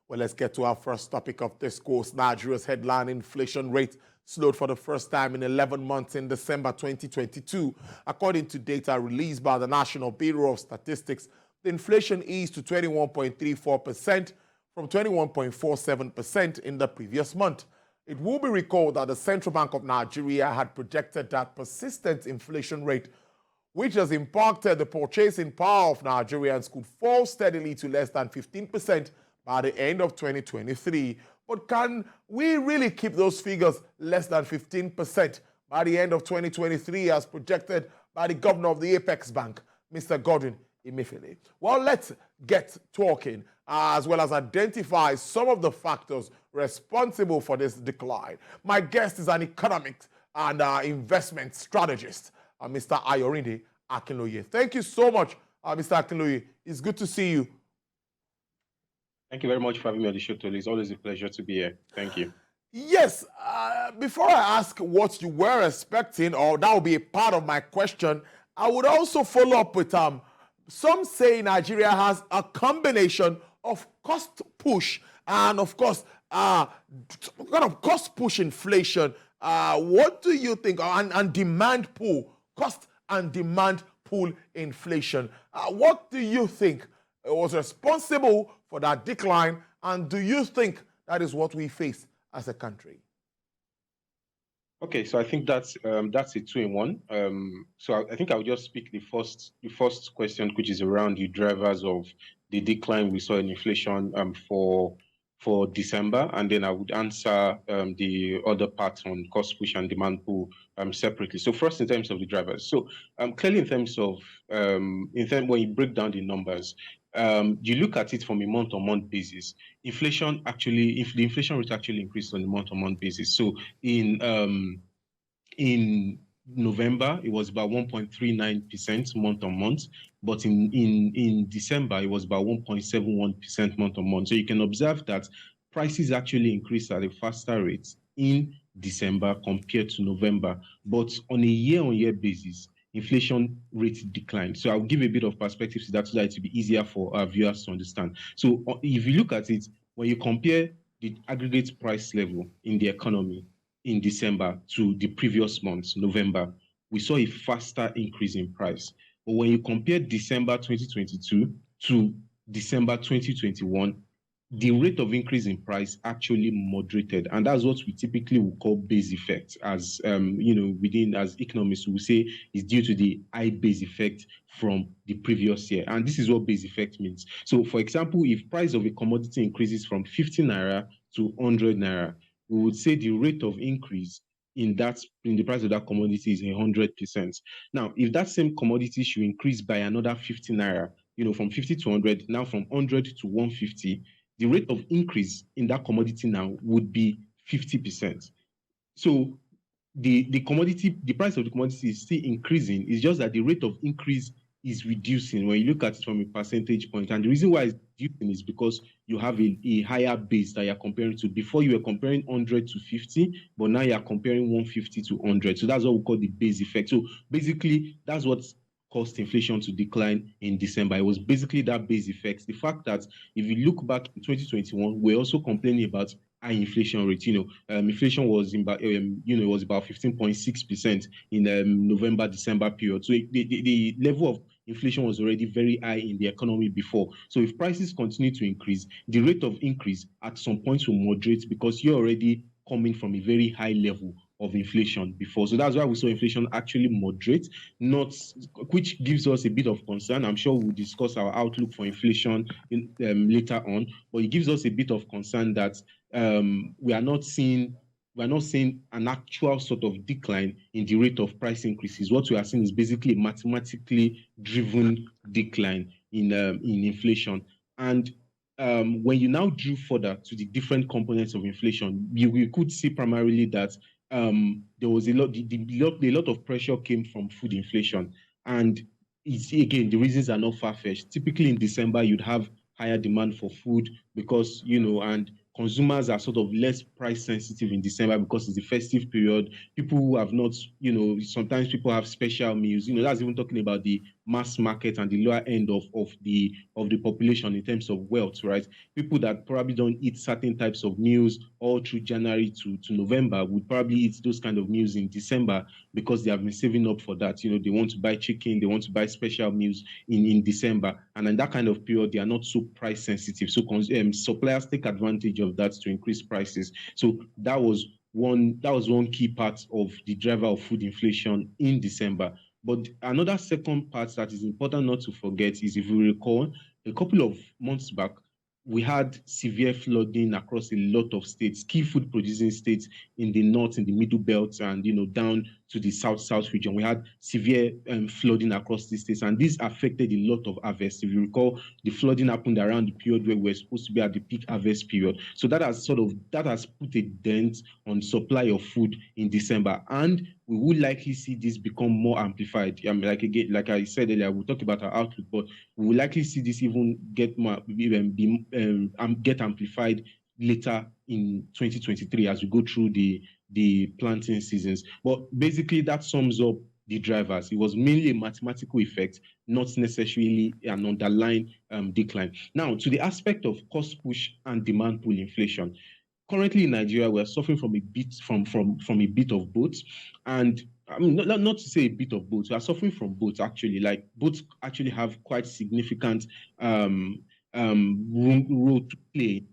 Well, let's get to our first topic of discourse. Nigeria's headline inflation rate slowed for the first time in 11 months in December 2022. According to data released by the National Bureau of Statistics, the inflation eased to 21.34% from 21.47% in the previous month. It will be recalled that the Central Bank of Nigeria had projected that persistent inflation rate, which has impacted the purchasing power of Nigerians, could fall steadily to less than 15% by the end of 2023. But can we really keep those figures less than 15% by the end of 2023 as projected by the governor of the Apex Bank, Mr. Godwin Emefiele? Well, let's get talking as well as identify some of the factors responsible for this decline. My guest is an economist and investment strategist, Mr. Ayorinde Akinloye. Thank you so much, Mr. Akinloye. It's good to see you. Thank you very much for having me on the show, Tolu. It's always a pleasure to be here. Thank you. Yes, before I ask what you were expecting, or that will be a part of my question, I would also follow up with some say Nigeria has a combination of cost push and, of course, kind of cost push inflation. What do you think? And demand pull, cost and demand pull inflation. What do you think was responsible for that decline, and do you think that is what we face as a country? Okay, so I think that's a two-in-one. So I think I'll just speak the first question, which is around the drivers of the decline we saw in inflation for December, and then I would answer the other parts on cost push and demand pull separately. So first, in terms of the drivers, so clearly in terms of when you break down the numbers, you look at it from a month-on-month basis. If the inflation rate actually increased on a month-on-month basis. So in November, it was about 1.39% month-on-month, but in December, it was about 1.71% month-on-month. So you can observe that prices actually increased at a faster rate in December compared to November, but on a year-on-year basis, inflation rate declined. So I'll give a bit of perspective to that so that it will be easier for our viewers to understand. So if you look at it, when you compare the aggregate price level in the economy in December to the previous month, November, we saw a faster increase in price. But when you compare December 2022 to December 2021, the rate of increase in price actually moderated, and that's what we typically would call base effect. As as economists, we say is due to the high base effect from the previous year, and this is what base effect means. So, for example, if price of a commodity increases from 50 naira to 100 naira, we would say the rate of increase in the price of that commodity is 100%. Now, if that same commodity should increase by another 50 naira, from 50 to 100, now from 100 to 150. The rate of increase in that commodity now would be 50%. So the price of the commodity is still increasing. It's just that the rate of increase is reducing when you look at it from a percentage point. And the reason why it's reducing is because you have a higher base that you're comparing to. Before, you were comparing 100 to 50, but now you're comparing 150 to 100. So that's what we call the base effect. So basically, that's what caused inflation to decline in December. It was basically that base effect. The fact that if you look back in 2021, we're also complaining about high inflation rate. Inflation was about 15.6% in November, December period. So the level of inflation was already very high in the economy before. So if prices continue to increase, the rate of increase at some point will moderate because you're already coming from a very high level of inflation before. So that's why we saw inflation actually moderate, which gives us a bit of concern. I'm sure we'll discuss our outlook for inflation later on, but it gives us a bit of concern that we are not seeing an actual sort of decline in the rate of price increases. What we are seeing is basically a mathematically driven decline in inflation. And when you now drew further to the different components of inflation, we could see primarily that there was a lot of pressure came from food inflation. And again, the reasons are not far-fetched. Typically in December, you'd have higher demand for food because, and consumers are sort of less price sensitive in December because it's the festive period. People who have not, sometimes people have special meals. That's even talking about the mass market and the lower end of the population in terms of wealth, right? People that probably don't eat certain types of meals all through January to November would probably eat those kind of meals in December because they have been saving up for that. They want to buy chicken, they want to buy special meals in December. And in that kind of period, they are not so price sensitive. So suppliers take advantage of that to increase prices. So that was one key part of the driver of food inflation in December. But another second part that is important not to forget is, if you recall, a couple of months back, we had severe flooding across a lot of states, key food producing states in the north, in the middle belt, and down to the south region. We had severe flooding across these states, and this affected a lot of harvest. If you recall, the flooding happened around the period where we were supposed to be at the peak harvest period. So that has put a dent on supply of food in December, and we will likely see this become more amplified. Like I said earlier, we'll talk about our outlook, but we will likely see this even get amplified later in 2023 as we go through the planting seasons. But basically, that sums up the drivers. It was mainly a mathematical effect, not necessarily an underlying decline. Now, to the aspect of cost push and demand pull inflation. Currently in Nigeria, we're suffering from a bit of both, and I mean not to say a bit of both. We are suffering from both actually. Like both actually have quite significant role to play.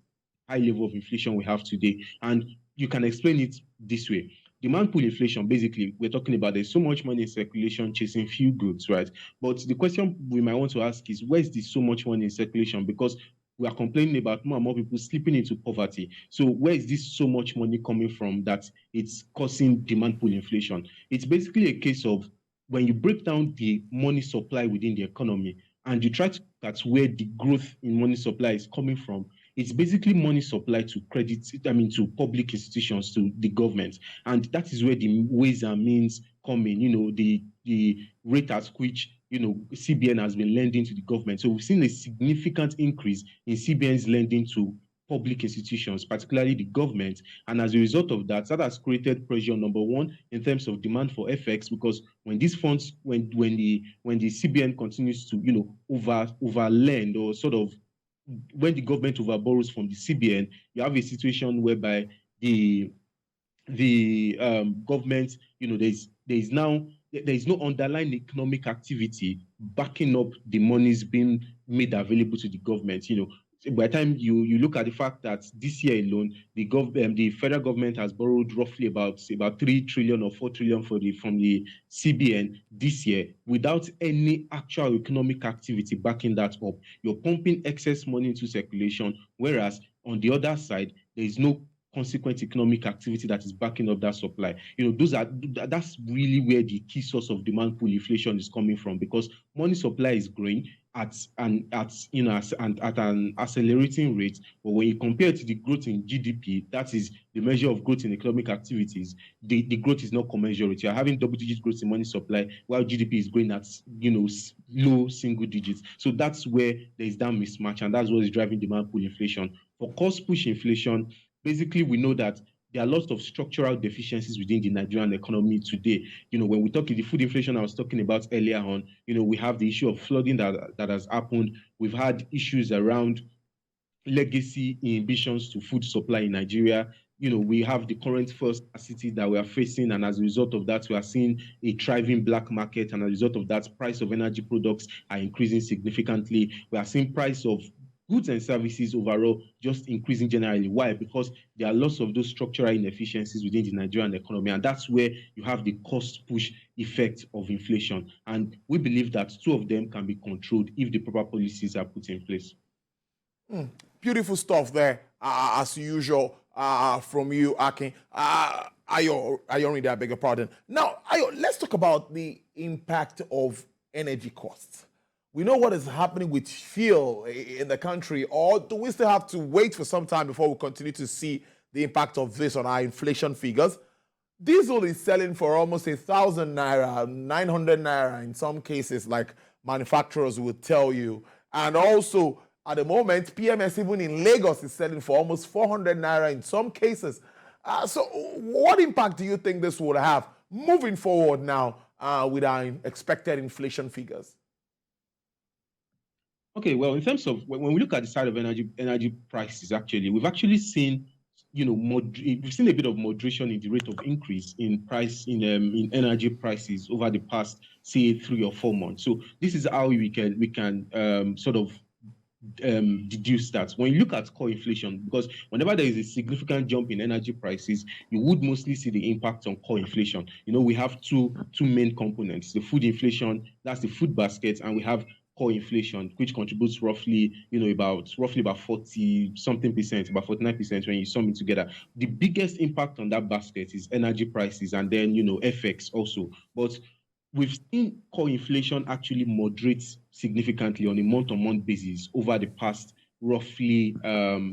High level of inflation we have today, and you can explain it this way. Demand pull inflation, basically, we're talking about there's so much money in circulation chasing few goods, right? But the question we might want to ask is, where is this so much money in circulation? Because we are complaining about more and more people slipping into poverty. So where is this so much money coming from that it's causing demand pull inflation? It's basically a case of, when you break down the money supply within the economy and you try to look at where the growth in money supply is coming from, it's basically money supply to to public institutions, to the government. And that is where the ways and means come in, the rate at which CBN has been lending to the government. So we've seen a significant increase in CBN's lending to public institutions, particularly the government. And as a result of that, that has created pressure, number one, in terms of demand for FX, because when these funds, when the CBN continues to, over lend, or sort of when the government overborrows from the CBN, you have a situation whereby the government, there is no underlying economic activity backing up the monies being made available to the government. By the time you look at the fact that this year alone, the federal government has borrowed roughly about 3 trillion or 4 trillion from the CBN this year, without any actual economic activity backing that up. You're pumping excess money into circulation, whereas on the other side, there is no consequent economic activity that is backing up that supply. That's really where the key source of demand pull inflation is coming from, because money supply is growing at an accelerating rate. But when you compare it to the growth in GDP, that is the measure of growth in economic activities, the growth is not commensurate. You're having double-digit growth in money supply while GDP is growing at low single digits. So that's where there is that mismatch, and that's what is driving demand pull inflation. For cost push inflation, basically, we know that there are lots of structural deficiencies within the Nigerian economy today. When we talk in the food inflation I was talking about earlier on, we have the issue of flooding that has happened. We've had issues around legacy inhibitions to food supply in Nigeria. We have the current fuel scarcity that we are facing, and as a result of that, we are seeing a thriving black market, and as a result of that, price of energy products are increasing significantly. We are seeing price of goods and services overall just increasing generally. Why? Because there are lots of those structural inefficiencies within the Nigerian economy, and that's where you have the cost push effect of inflation. And we believe that two of them can be controlled if the proper policies are put in place. Beautiful stuff there, as usual, from you, Akin. Ayorinde, I beg your pardon. Now, let's talk about the impact of energy costs. We know what is happening with fuel in the country, or do we still have to wait for some time before we continue to see the impact of this on our inflation figures? Diesel is selling for almost 1,000 naira, 900 naira in some cases, like manufacturers will tell you. And also, at the moment, PMS even in Lagos is selling for almost 400 naira in some cases. So what impact do you think this will have moving forward now with our expected inflation figures? Okay, well, in terms of when we look at the side of energy prices, actually, we've actually seen, we've seen a bit of moderation in the rate of increase in price in energy prices over the past, say, 3 or 4 months. So this is how we can sort of deduce that. When you look at core inflation, because whenever there is a significant jump in energy prices, you would mostly see the impact on core inflation. We have two main components: the food inflation, that's the food basket, and we have core inflation, which contributes roughly about 40 something percent, about 49% when you sum it together. The biggest impact on that basket is energy prices, and then FX also. But we've seen core inflation actually moderate significantly on a month-on-month basis over the past roughly,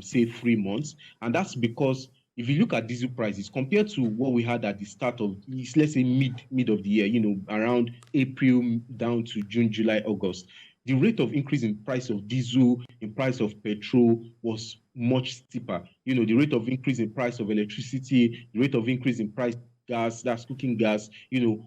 say, 3 months. And that's because if you look at diesel prices compared to what we had at the start of, let's say, mid of the year, around April down to June, July, August, the rate of increase in price of diesel, in price of petrol was much steeper. The rate of increase in price of electricity, the rate of increase in price gas, that's cooking gas,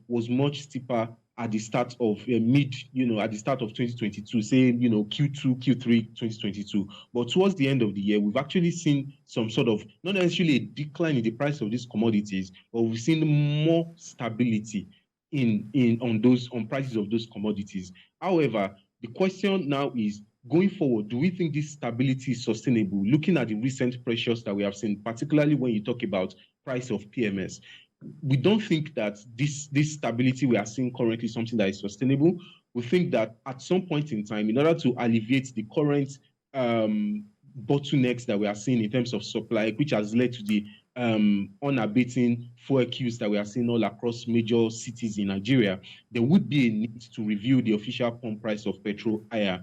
was much steeper at the start of at the start of 2022, say, Q2, Q3 2022. But towards the end of the year, we've actually seen some sort of, not necessarily a decline in the price of these commodities, but we've seen more stability on prices of those commodities. However, the question now is, going forward, do we think this stability is sustainable? Looking at the recent pressures that we have seen, particularly when you talk about price of PMS, we don't think that this stability we are seeing currently is something that is sustainable. We think that at some point in time, in order to alleviate the current bottlenecks that we are seeing in terms of supply, which has led to the unabating fuel queues that we are seeing all across major cities in Nigeria, there would be a need to review the official pump price of petrol higher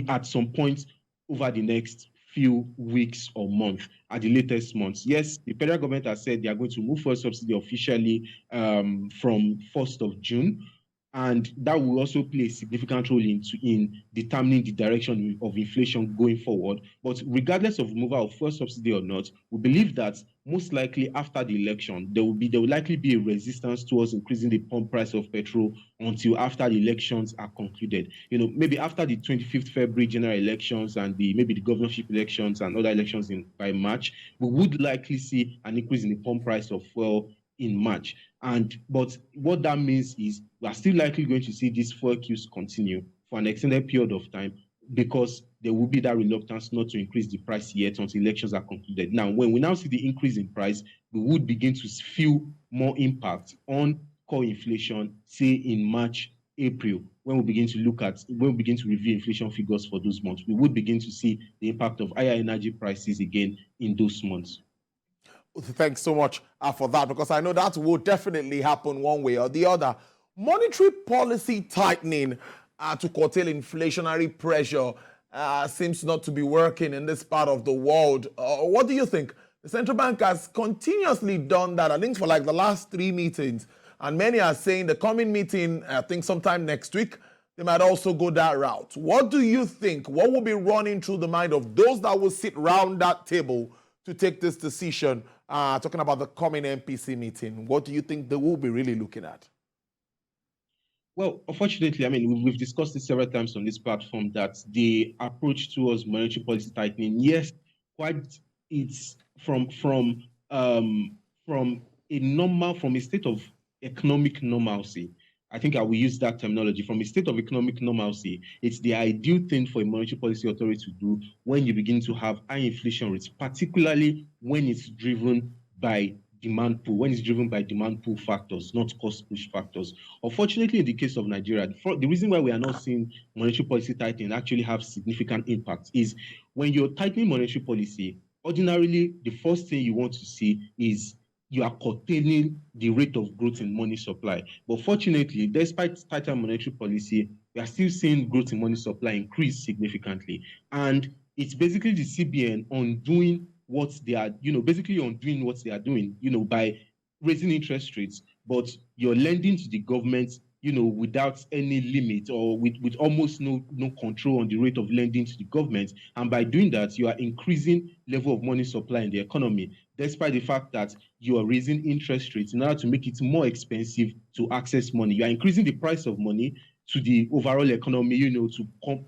at some point over the next few weeks or months, at the latest months. Yes, the federal government has said they are going to move fuel subsidy officially from 1st of June. And that will also play a significant role in determining the direction of inflation going forward. But regardless of removal of fuel subsidy or not, we believe that most likely after the election, there will likely be a resistance towards increasing the pump price of petrol until after the elections are concluded. Maybe after the 25th February general elections and maybe the governorship elections and other elections by March, we would likely see an increase in the pump price of fuel in March. But what that means is we are still likely going to see these fuel queues continue for an extended period of time, because there will be that reluctance not to increase the price yet until elections are concluded. Now, when we now see the increase in price, we would begin to feel more impact on core inflation, say in March, April, when we begin to review inflation figures for those months. We would begin to see the impact of higher energy prices again in those months. Thanks so much for that, because I know that will definitely happen one way or the other. Monetary policy tightening to curtail inflationary pressure seems not to be working in this part of the world. What do you think? The central bank has continuously done that, I think, for like the last 3 meetings. And many are saying the coming meeting, I think sometime next week, they might also go that route. What do you think? What will be running through the mind of those that will sit around that table to take this decision, talking about the coming MPC meeting? What do you think they will be really looking at? Well, unfortunately, I mean, we've discussed this several times on this platform, that the approach towards monetary policy tightening, yes, it's from a state of economic normalcy. I think I will use that terminology. From a state of economic normalcy, it's the ideal thing for a monetary policy authority to do when you begin to have high inflation rates, particularly when it's driven by demand pull, factors, not cost push factors. Unfortunately, in the case of Nigeria, the reason why we are not seeing monetary policy tightening actually have significant impact is when you're tightening monetary policy, ordinarily, the first thing you want to see is you are curtailing the rate of growth in money supply. But fortunately, despite tighter monetary policy, we are still seeing growth in money supply increase significantly. And it's basically the CBN undoing what they are doing, by raising interest rates, but you're lending to the government, without any limit, or with almost no control on the rate of lending to the government. And by doing that, you are increasing level of money supply in the economy, despite the fact that you are raising interest rates in order to make it more expensive to access money. You are increasing the price of money, to the overall economy,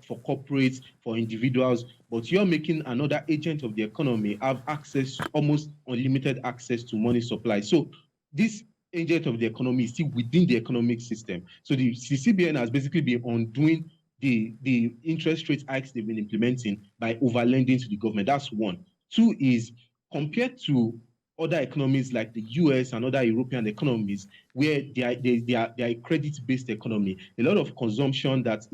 for corporates, for individuals, but you're making another agent of the economy have access, almost unlimited access to money supply. So this agent of the economy is still within the economic system. So the CBN has basically been undoing the interest rate hikes they've been implementing by overlending to the government. That's one. Two is, compared to other economies like the US and other European economies, where they are a credit-based economy. A lot of consumption that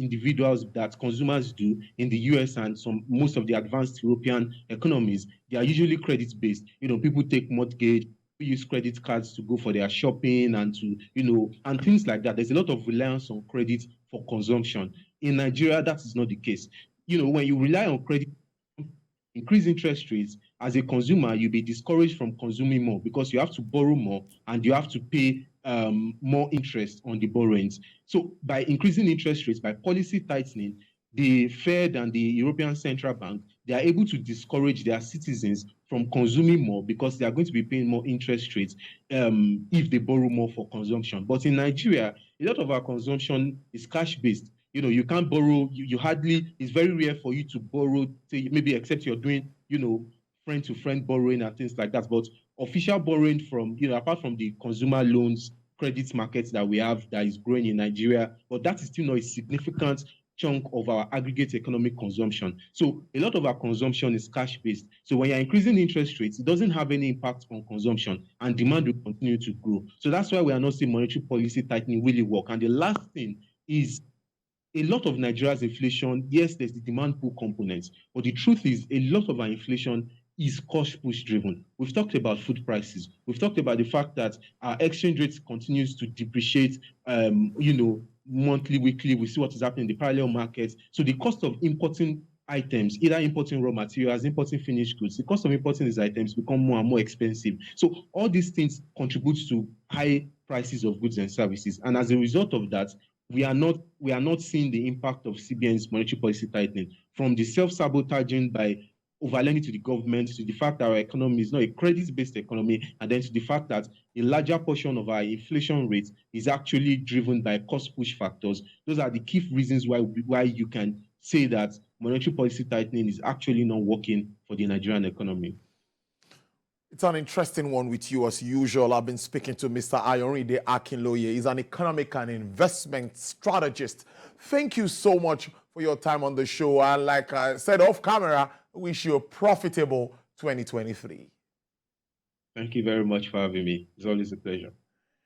consumers do in the US and most of the advanced European economies, they are usually credit-based. People take mortgage, use credit cards to go for their shopping and and things like that. There's a lot of reliance on credit for consumption. In Nigeria, that is not the case. When you rely on credit, increase interest rates, as a consumer, you'll be discouraged from consuming more because you have to borrow more and you have to pay more interest on the borrowings. So by increasing interest rates, by policy tightening, the Fed and the European Central Bank, they are able to discourage their citizens from consuming more because they are going to be paying more interest rates if they borrow more for consumption. But in Nigeria, a lot of our consumption is cash-based. You can't borrow, you hardly, it's very rare for you to borrow, maybe except you're doing, friend-to-friend borrowing and things like that. But official borrowing from, apart from the consumer loans, credit markets that we have that is growing in Nigeria, but that is still not a significant chunk of our aggregate economic consumption. So a lot of our consumption is cash-based. So when you're increasing interest rates, it doesn't have any impact on consumption and demand will continue to grow. So that's why we are not seeing monetary policy tightening really work. And the last thing is, a lot of Nigeria's inflation, yes, there's the demand pull component, but the truth is a lot of our inflation is cost push driven. We've talked about food prices. We've talked about the fact that our exchange rate continues to depreciate, monthly, weekly. We see what is happening in the parallel markets. So the cost of importing items, either importing raw materials, importing finished goods, the cost of importing these items become more and more expensive. So all these things contribute to high prices of goods and services. And as a result of that, we are not seeing the impact of CBN's monetary policy tightening, from the self-sabotaging by overlending to the government, to the fact that our economy is not a credit-based economy, and then to the fact that a larger portion of our inflation rate is actually driven by cost push factors. Those are the key reasons why you can say that monetary policy tightening is actually not working for the Nigerian economy. It's an interesting one with you, as usual. I've been speaking to Mr. Ayorinde Akinloye. He's an economic and investment strategist. Thank you so much for your time on the show. And like I said off camera, I wish you a profitable 2023. Thank you very much for having me. It's always a pleasure.